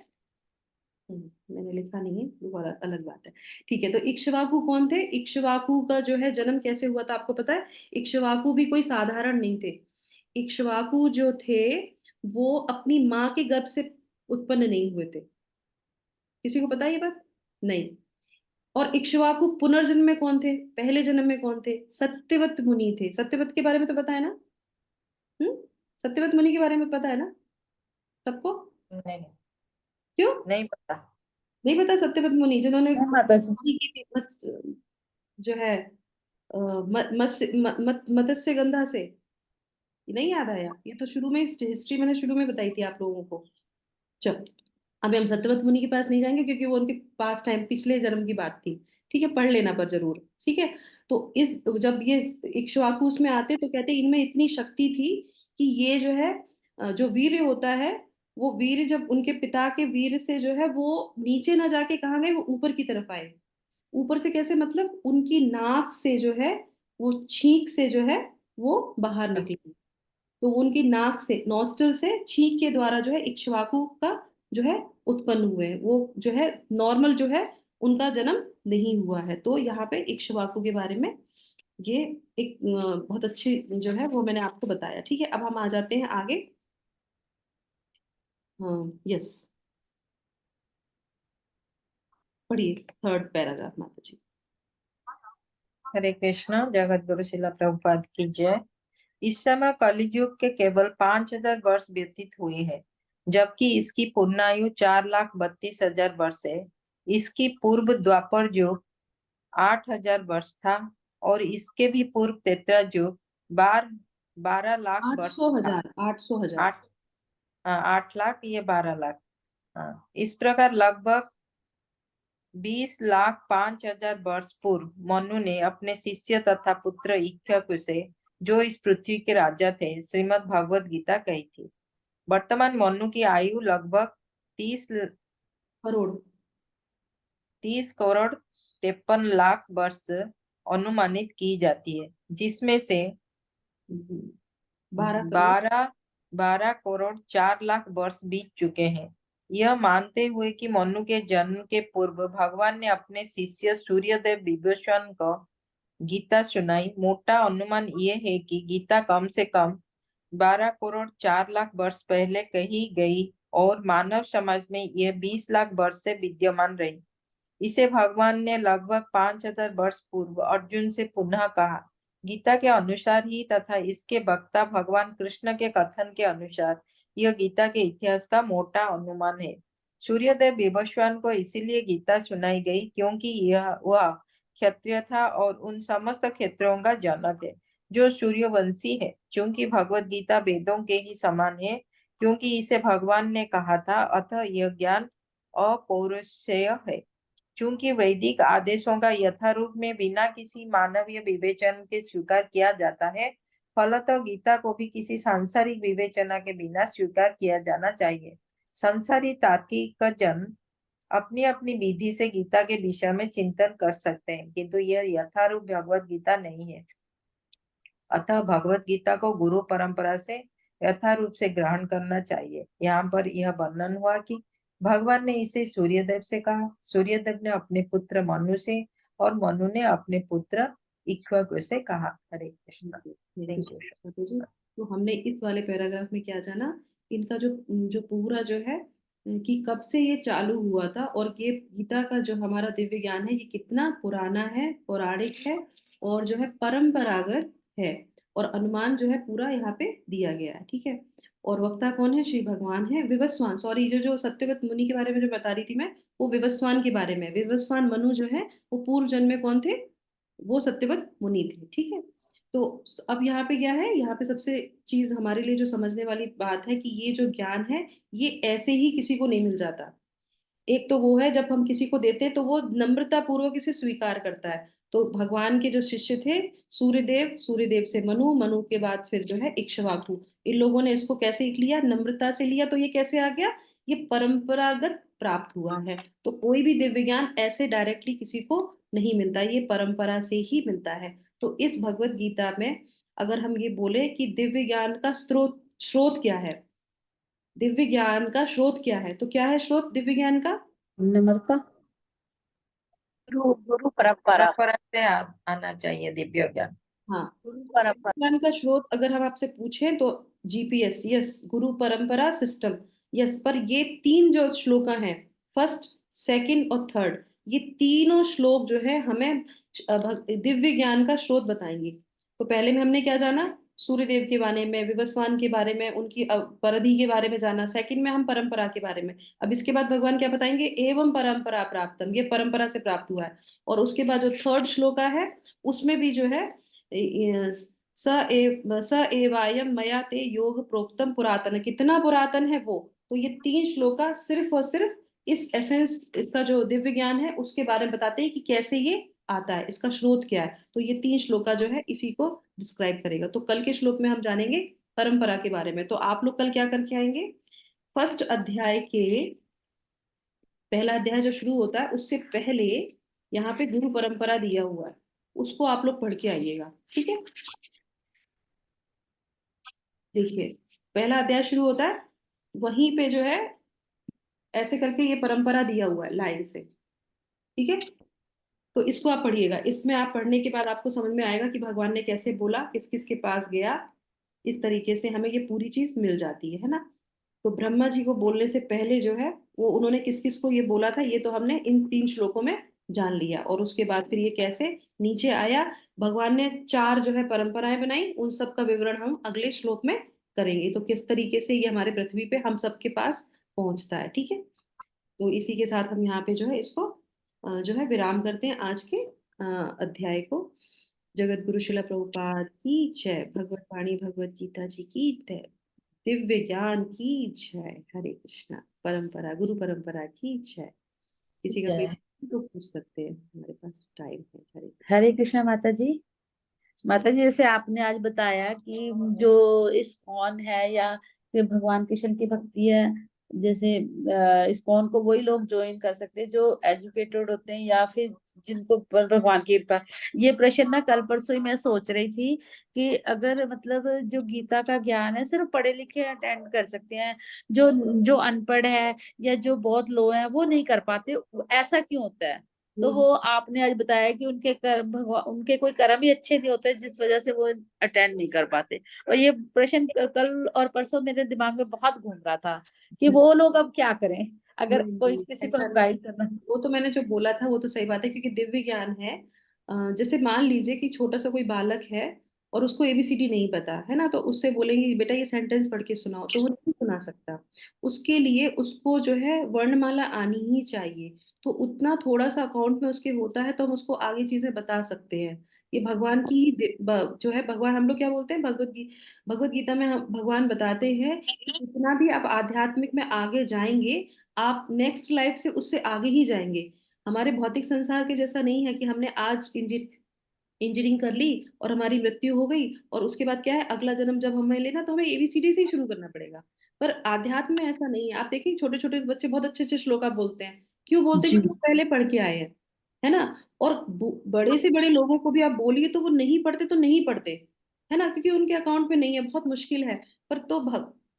मैंने लिखा नहीं है, वो अलग अलग बात है। ठीक है, तो इक्ष्वाकु कौन थे, इक्ष्वाकु का जो है जन्म कैसे हुआ था आपको पता है। इक्ष्वाकु भी कोई साधारण नहीं थे। इक्ष्वाकु जो थे वो अपनी माँ के गर्भ से उत्पन्न नहीं हुए थे। किसी को पता है ये बात, नहीं। और इक्ष्वाकु पुनर्जन्म में कौन थे, पहले जन्म में कौन थे, सत्यवत मुनि थे। सत्यवत के बारे में तो पता है ना, हम्म, सत्यवत मुनि के बारे में पता है ना सबको, नहीं, क्यों नहीं पता। नहीं पता, सत्यवत मुनि जिन्होंने की थी जो है मत्स्य गंधा से, नहीं याद आया, ये तो शुरू में हिस्ट्री मैंने शुरू में बताई थी आप लोगों को। चलो, अभी हम सत्यवत मुनि के पास नहीं जाएंगे क्योंकि वो उनके पास टाइम पिछले जन्म की बात थी। ठीक है, पढ़ लेना पर जरूर। ठीक है, तो इस जब ये इक्ष्वाकु में आते तो कहते इनमें इतनी शक्ति थी कि ये जो है जो वीर्य होता है, वो वीर्य जब उनके पिता के वीर्य से जो है वो नीचे ना जाके कहाँ गए, वो ऊपर की तरफ आए। ऊपर से कैसे, मतलब उनकी नाक से जो है वो छींक से जो है वो बाहर निकली, तो उनकी नाक से नॉस्टल से छींक के द्वारा जो है इक्ष्वाकु का जो है उत्पन्न हुए। वो जो है नॉर्मल जो है उनका जन्म नहीं हुआ है। तो यहाँ पे इक्ष्वाकु के बारे में ये एक बहुत अच्छी जो है वो मैंने आपको बताया। ठीक है, अब हम आ जाते हैं आगे। हाँ, यस, पढ़िए थर्ड पैराग्राफ माता जी। हरे कृष्णा, जगत गुरु शिला प्रभुपाद की जय। इस समय कलियुग के केवल 5000 वर्ष व्यतीत हुए हैं, जबकि इसकी पूर्णायु 4,32,000 वर्ष है। इसकी पूर्व द्वापर युग 8,000 वर्ष था, और इसके भी पूर्व त्रेता युग 12 लाख वर्ष था। 800,000 8 लाख, ये 12 लाख। हाँ, इस प्रकार लगभग 20,05,000 वर्ष पूर्व मनु ने अपने शिष्य तथा पुत्र इक्ष्वाकु से, जो इस पृथ्वी के राजा थे, श्रीमद् भगवद गीता कही थी। वर्तमान मनु की आयु लगभग 30 करोड़ 53 लाख वर्ष अनुमानित की जाती है, जिसमें से 12 12 12 करोड़ 4 लाख वर्ष बीत चुके हैं। यह मानते हुए कि मनु के जन्म के पूर्व भगवान ने अपने शिष्य सूर्यदेव विवस्वान को गीता सुनाई। मोटा अनुमान ये है कि गीता कम से कम 12 करोड़ 4 लाख वर्ष पहले कही गई और मानव समाज में यह 20 लाख वर्ष से विद्यमान रही। इसे भगवान ने लगभग 5000 वर्ष पूर्व अर्जुन से पुनः कहा। गीता के अनुसार ही तथा इसके वक्ता भगवान कृष्ण के कथन के अनुसार यह गीता के इतिहास का मोटा अनुमान है। सूर्यदेव विवस्वान को इसीलिए गीता सुनाई गई क्योंकि वह क्षत्रिय था और उन समस्त क्षेत्रों का जनक है जो सूर्यवंशी है। चूंकि भगवत गीता वेदों के ही समान है क्योंकि इसे भगवान ने कहा था, अतः यह ज्ञान अपौरुषेय है। चूंकि वैदिक आदेशों का यथारूप में बिना किसी मानवीय विवेचन के स्वीकार किया जाता है, फलतः गीता को भी किसी सांसारिक विवेचना के बिना स्वीकार किया जाना चाहिए। संसारी तार्किक जन अपनी अपनी विधि से गीता के विषय में चिंतन कर सकते हैं, किंतु यह यथारूप भगवत गीता नहीं है। अतः भगवत गीता को गुरु परंपरा से यथारूप से ग्रहण करना चाहिए। यहाँ पर यह वर्णन हुआ कि भगवान ने इसे सूर्यदेव से कहा, सूर्यदेव ने अपने पुत्र मनु से और मनु ने अपने पुत्र इक्ष्वाकु से कहा। हरे कृष्ण। Thank you. माता जी, तो हमने इस वाले पैराग्राफ में क्या जाना, इनका जो जो पूरा जो है कि कब से ये चालू हुआ था और ये गीता का जो हमारा दिव्य ज्ञान है ये कितना पुराना है, पौराणिक है और जो है परंपरागत है और अनुमान जो है पूरा यहाँ पे दिया गया है। ठीक है, और वक्ता कौन है? श्री भगवान है। विवस्वान, सॉरी, जो जो सत्यवत मुनि के बारे में जो बता रही थी मैं, वो विवस्वान के बारे में। विवस्वान मनु जो है वो पूर्व जन्म में कौन थे? वो सत्यवत मुनि थे। ठीक है, तो अब यहाँ पे क्या है, यहाँ पे सबसे चीज हमारे लिए जो समझने वाली बात है कि ये जो ज्ञान है ये ऐसे ही किसी को नहीं मिल जाता। एक तो वो है जब हम किसी को देते हैं तो वो नम्रता पूर्वक इसे स्वीकार करता है। तो भगवान के जो शिष्य थे सूर्यदेव, सूर्यदेव से मनु, मनु के बाद फिर जो है इक्ष्वाकु, इन लोगों ने इसको कैसे लिया? नम्रता से लिया। तो ये कैसे आ गया? ये परंपरागत प्राप्त हुआ है। तो कोई भी दिव्य ज्ञान ऐसे डायरेक्टली किसी को नहीं मिलता, ये परंपरा से ही मिलता है। तो इस भगवत गीता में अगर हम ये बोले कि दिव्य ज्ञान का स्रोत क्या है, दिव्य ज्ञान का स्रोत क्या है, तो क्या है स्रोत दिव्य ज्ञान का? नम्रता। गुरु परंपरा। परंपरा से आना चाहिए दिव्य ज्ञान। हाँ, गुरु परंपरा। ज्ञान का स्रोत अगर हम आपसे पूछें तो जीपीएस, यस, गुरु परंपरा सिस्टम, यस। पर ये तीन जो श्लोक हैं, फर्स्ट, सेकंड और थर्ड, ये तीनों श्लोक जो है हमें दिव्य ज्ञान का स्रोत बताएंगे। तो पहले में हमने क्या जाना? सूर्यदेव के बारे में, विवस्वान के बारे में, उनकी परिधि के बारे में जाना। सेकंड में हम परंपरा के बारे में। अब इसके बाद भगवान क्या बताएंगे? एवं परंपरा प्राप्तम, ये परंपरा से प्राप्त हुआ है। और उसके बाद जो थर्ड श्लोक है उसमें भी जो है स एवायम मया ते योग प्रोक्तम पुरातन, कितना पुरातन है वो। तो ये तीन श्लोका सिर्फ और सिर्फ इस एसेंस, इसका जो दिव्य ज्ञान है उसके बारे में बताते हैं कि कैसे ये आता है, इसका स्रोत क्या है। तो ये तीन श्लोका जो है इसी को डिस्क्राइब करेगा। तो कल के श्लोक में हम जानेंगे परंपरा के बारे में। तो आप लोग कल क्या करके आएंगे? फर्स्ट अध्याय के पहला अध्याय जो शुरू होता है उससे पहले यहाँ पे गुरु परंपरा दिया हुआ है, उसको आप लोग पढ़ के आइएगा। ठीक है, देखिए पहला अध्याय शुरू होता है, वहीं पे जो है ऐसे करके ये परंपरा दिया हुआ है लाइन से। ठीक है, तो इसको आप पढ़िएगा। इसमें आप पढ़ने के बाद आपको समझ में आएगा कि भगवान ने कैसे बोला, किस किस के पास गया, इस तरीके से हमें ये पूरी चीज मिल जाती है ना। तो ब्रह्मा जी को बोलने से पहले जो है वो उन्होंने किस किस को ये बोला था, ये तो हमने इन तीन श्लोकों में जान लिया। और उसके बाद फिर ये कैसे नीचे आया, भगवान ने चार जो है परंपराएं बनाई, उन सब का विवरण हम अगले श्लोक में करेंगे। तो किस तरीके से ये हमारे पृथ्वी पे हम सबके पास पहुंचता है। ठीक है, तो इसी के साथ हम यहाँ पे जो है इसको जो है विराम करते हैं आज के अध्याय को। जगत गुरु शिला प्रभुपाद की जय, भगवत वाणी भगवत गीता जी की जय, दिव्य ज्ञान की जय। हरे कृष्णा। परंपरा, गुरु परंपरा की जय। किसी का कोई जय। तो पूछ सकते हैं, हमारे पास टाइम है। हरे हरे कृष्णा माता जी। माता जी, जैसे आपने आज बताया कि जो इस्कॉन है या फिर भगवान कृष्ण की भक्ति है, जैसे इस्कॉन को वही लोग ज्वाइन कर सकते हैं जो एजुकेटेड होते हैं या फिर जिनको पर भगवान की कृपा। ये प्रश्न ना कल परसों ही मैं सोच रही थी कि अगर मतलब जो गीता का ज्ञान है सिर्फ पढ़े लिखे अटेंड कर सकते हैं, जो जो अनपढ़ है या जो बहुत लो है वो नहीं कर पाते, ऐसा क्यों होता है? तो वो आपने आज बताया कि उनके कर्म भगवान, उनके कोई कर्म ही अच्छे नहीं होते जिस वजह से वो अटेंड नहीं कर पाते। और ये प्रश्न कल और परसों मेरे दिमाग में बहुत घूम रहा था कि वो लोग अब क्या करें अगर कोई किसी को ऐसा हम नहीं। गाइड करना। वो तो मैंने जो बोला था वो तो सही बात है, क्योंकि दिव्य ज्ञान है। जैसे मान लीजिए कि छोटा सा कोई बालक है और उसको एबीसीडी नहीं पता है ना, तो उससे बोलेंगे कि बेटा ये सेंटेंस पढ़ के सुनाओ, तो वो नहीं सुना सकता। उसके लिए उसको जो है वर्णमाला आनी ही चाहिए। तो उतना थोड़ा सा अकाउंट में उसके होता है तो हम उसको आगे चीजें बता सकते हैं। ये भगवान की जो है, भगवान हम लोग क्या बोलते हैं, भगवत गीता में हम भगवान बताते हैं कि जितना भी आप आध्यात्मिक में आगे जाएंगे, आप नेक्स्ट लाइफ से उससे आगे ही जाएंगे। हमारे भौतिक संसार के जैसा नहीं है कि हमने आज इंजीनियरिंग कर ली और हमारी मृत्यु हो गई और उसके बाद क्या है, अगला जन्म जब हमें लेना तो हमें एबीसीडी से ही शुरू करना पड़ेगा। पर आध्यात्म में ऐसा नहीं है। आप देखिए छोटे छोटे बच्चे बहुत अच्छे अच्छे श्लोक बोलते हैं। क्यों बोलते हैं? जी। क्योंकि वो पहले पढ़ के आए हैं, है ना। और बड़े से बड़े लोगों को भी आप बोलिए तो वो नहीं पढ़ते तो नहीं पढ़ते, है ना, क्योंकि उनके अकाउंट में नहीं है, बहुत मुश्किल है। पर तो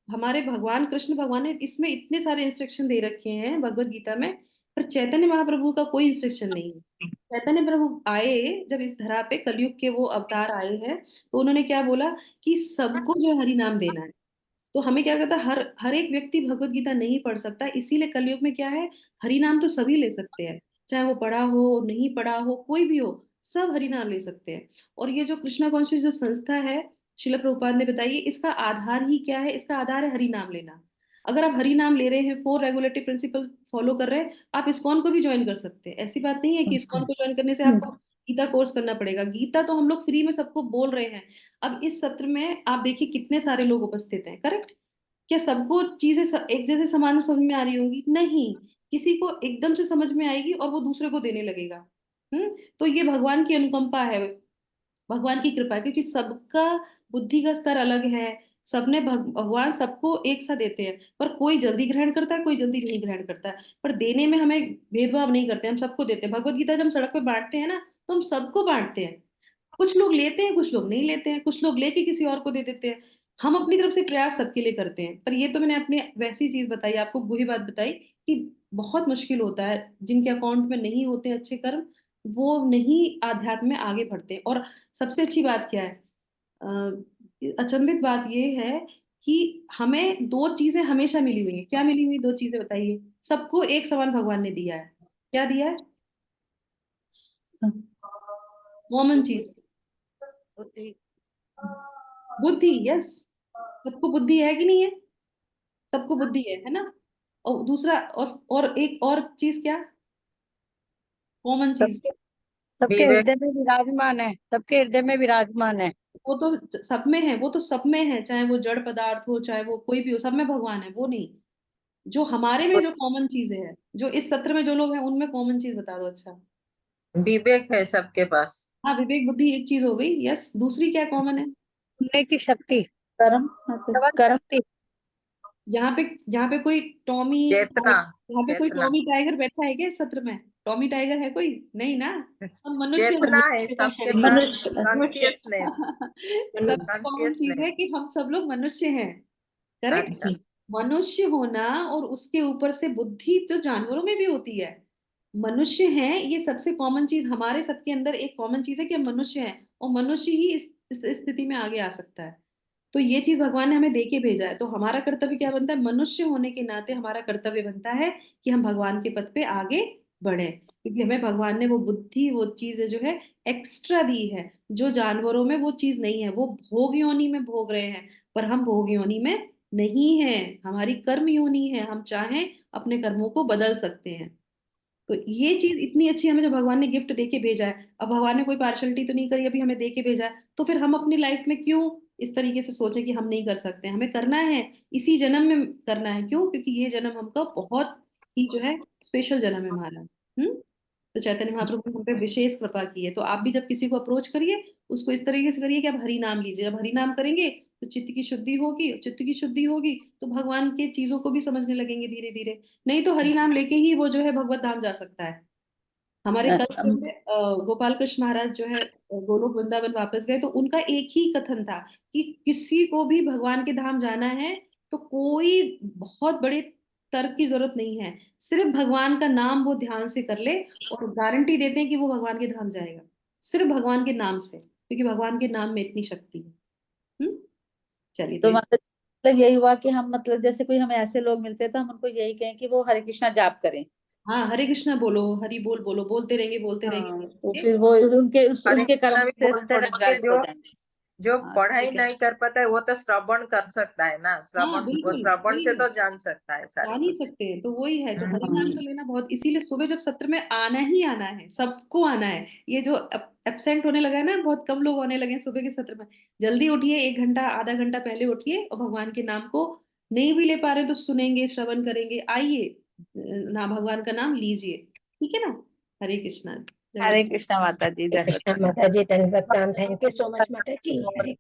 हमारे भगवान कृष्ण भगवान ने इसमें इतने सारे इंस्ट्रक्शन दे रखे हैं भगवत गीता में। पर चैतन्य महाप्रभु का कोई इंस्ट्रक्शन नहीं है। चैतन्य प्रभु आए जब इस धरा पे, कलयुग के वो अवतार आए हैं, तो उन्होंने क्या बोला कि सबको जो है हरि नाम देना है। तो हमें क्या कहता है, हर हर एक व्यक्ति भगवत गीता नहीं पढ़ सकता, इसीलिए कलयुग में क्या है, हरि नाम तो सभी ले सकते हैं। चाहे वो पढ़ा हो नहीं पढ़ा हो कोई भी हो, सब हरि नाम ले सकते हैं। और ये जो कृष्णा कॉन्शियस जो संस्था है, शिला प्रभुपाद ने बताई, इसका आधार ही क्या है, इसका आधार है हरि नाम लेना। अगर आप हरि नाम ले रहे हैं, 4 रेगुलेटरी प्रिंसिपल फॉलो कर रहे हैं, आप इस्कॉन को भी ज्वाइन कर सकते हैं। ऐसी बात नहीं है कि इस्कॉन को ज्वाइन करने से आपको गीता कोर्स करना पड़ेगा। गीता तो हम लोग फ्री में सबको बोल रहे हैं। अब इस सत्र में आप देखिए कितने सारे लोग उपस्थित हैं, करेक्ट। क्या सबको चीजें एक जैसे समान समझ में आ रही होंगी? नहीं। किसी को एकदम से समझ में आएगी और वो दूसरे को देने लगेगा। तो ये भगवान की अनुकंपा है, भगवान की कृपा है, क्योंकि सबका बुद्धि का स्तर अलग है। सबने भगवान सबको एक सा देते हैं, पर कोई जल्दी ग्रहण करता है, कोई जल्दी नहीं ग्रहण करता है। पर देने में हमें भेदभाव नहीं करते, हम सबको देते हैं। भगवत गीता जब हम सड़क पे बांटते हैं ना, तो हम सबको बांटते हैं। कुछ लोग लेते हैं, कुछ लोग नहीं लेते हैं, कुछ लोग लेके किसी और को दे देते हैं। हम अपनी तरफ से प्रयास सबके लिए करते हैं। पर ये तो मैंने अपनी वैसी चीज बताई, आपको वही बात बताई कि बहुत मुश्किल होता है जिनके अकाउंट में नहीं होते अच्छे कर्म, वो नहीं आध्यात्म में आगे बढ़ते। और सबसे अच्छी बात क्या है, अचंभित बात ये है कि हमें 2 चीजें हमेशा मिली हुई है। क्या मिली हुई 2 चीजें बताइए? सबको एक समान भगवान ने दिया है। क्या दिया है? कॉमन चीज, बुद्धि। बुद्धि। यस, सबको बुद्धि है कि नहीं है? सबको बुद्धि है ना। और दूसरा, और एक और चीज क्या, कॉमन चीज, सबके सबके विवेक। हृदय में विराजमान है, सबके हृदय में विराजमान है। वो तो सब में है, वो तो सब में है, चाहे वो जड़ पदार्थ हो चाहे वो कोई भी हो, सब में भगवान है। वो नहीं, जो हमारे में जो कॉमन चीजें हैं, जो इस सत्र में जो लोग हैं उनमें कॉमन चीज बता दो। अच्छा, विवेक है सबके पास। हाँ, विवेक बुद्धि एक चीज हो गई। यस, दूसरी क्या कॉमन है? सुनने की शक्ति, कर्म। श्रवण कर्म। शक्ति। यहाँ पे यहाँ पे कोई टॉमी चेतना। यहाँ पे कोई चेतना। टॉमी टाइगर बैठा है क्या इस सत्र में? टॉमी टाइगर है कोई? नहीं ना। हम मनुष्य चेतना है सबके हैं। पास। मनुष्य। कॉन्सियसनेस। सबसे कॉमन चीज है कॉन्सियसनेस। कि हम सब लोग मनुष्य हैं, करेक्ट। अच्छा। मनुष्य होना और उसके ऊपर से बुद्धि तो जानवरों में भी होती है। मनुष्य हैं, ये सबसे कॉमन चीज हमारे सबके अंदर एक कॉमन चीज है कि हम मनुष्य हैं, और मनुष्य ही इस स्थिति में आगे आ सकता है। तो ये चीज भगवान ने हमें दे के भेजा है। तो हमारा कर्तव्य क्या बनता है? मनुष्य होने के नाते हमारा कर्तव्य बनता है कि हम भगवान के पथ पे आगे बढ़े, क्योंकि हमें भगवान ने वो बुद्धि, वो चीज जो है एक्स्ट्रा दी है, जो जानवरों में वो चीज नहीं है। वो भोग योनि में भोग रहे हैं, पर हम भोग योनि में नहीं है। हमारी कर्म योनि है, हम चाहें अपने कर्मों को बदल सकते हैं। तो ये चीज इतनी अच्छी हमें जो भगवान ने गिफ्ट देके भेजा है। अब भगवान ने कोई पार्शलिटी तो नहीं करी, अभी हमें देके भेजा है, तो फिर हम अपनी लाइफ में क्यों इस तरीके से सोचे कि हम नहीं कर सकते? हमें करना है, इसी जन्म में करना है। क्यों? क्योंकि ये जन्म हमका बहुत ही जो है स्पेशल जन्म है हमारा। तो चैतन्य महाप्रभु ने हम पे विशेष कृपा की है। तो आप भी जब किसी को अप्रोच करिए, उसको इस तरीके से करिए कि आप हरि नाम लीजिए। जब हरि नाम करेंगे तो चित्त की शुद्धि होगी, चित्त की शुद्धि होगी तो भगवान के चीजों को भी समझने लगेंगे धीरे धीरे। नहीं तो हरि नाम लेके ही वो जो है भगवत धाम जा सकता है। हमारे अ, कल जो है गोपाल कृष्ण महाराज जो है गोलोक वृंदावन वापस गए तो उनका एक ही कथन था कि किसी को भी भगवान के धाम जाना है तो कोई बहुत बड़े तर्क की जरूरत नहीं है, सिर्फ भगवान का नाम वो ध्यान से कर ले और गारंटी देते हैं कि वो भगवान के धाम जाएगा, सिर्फ भगवान के नाम से, क्योंकि भगवान के नाम में इतनी शक्ति है। चलिए तो तो इस मतलब यही हुआ कि हम मतलब जैसे कोई हमें ऐसे लोग मिलते हैं तो हम उनको यही कहें कि वो हरे कृष्णा जाप करें। हाँ, हरे कृष्णा बोलो, हरि बोल बोलो, बोलते रहेंगे बोलते रहेंगे हाँ, तो बोलेंगे। फिर वो उनके हरे उनके कृष्णा कर्म भी से बोलते थोड़े रहेंगे, ग्रासित हो जाएंगे। जो हाँ, पढ़ाई ठीक है। नहीं कर पाता है वो तो श्रवण कर सकता है ना, हाँ वो बिल्कुल श्रवण वही से है, तो जान सकता है सारे जा नहीं कुछ। सकते हैं तो वही है, तो हरि नाम हम्म। तो लेना बहुत, इसीलिए सुबह जब सत्र में आना ही आना है, सबको आना है। ये जो एब्सेंट होने लगा है ना, बहुत कम लोग होने लगे हैं सुबह के सत्र में, जल्दी उठिए, 1 घंटा आधा घंटा पहले उठिए और भगवान के नाम को नहीं भी ले पा रहे तो सुनेंगे श्रवण करेंगे, आइए ना भगवान का नाम लीजिए, ठीक है ना। हरे कृष्णा। हरे कृष्णा माता जी, कृष्णा माता जी, धन्यवाद ma'am, thank you so much माता जी। हरे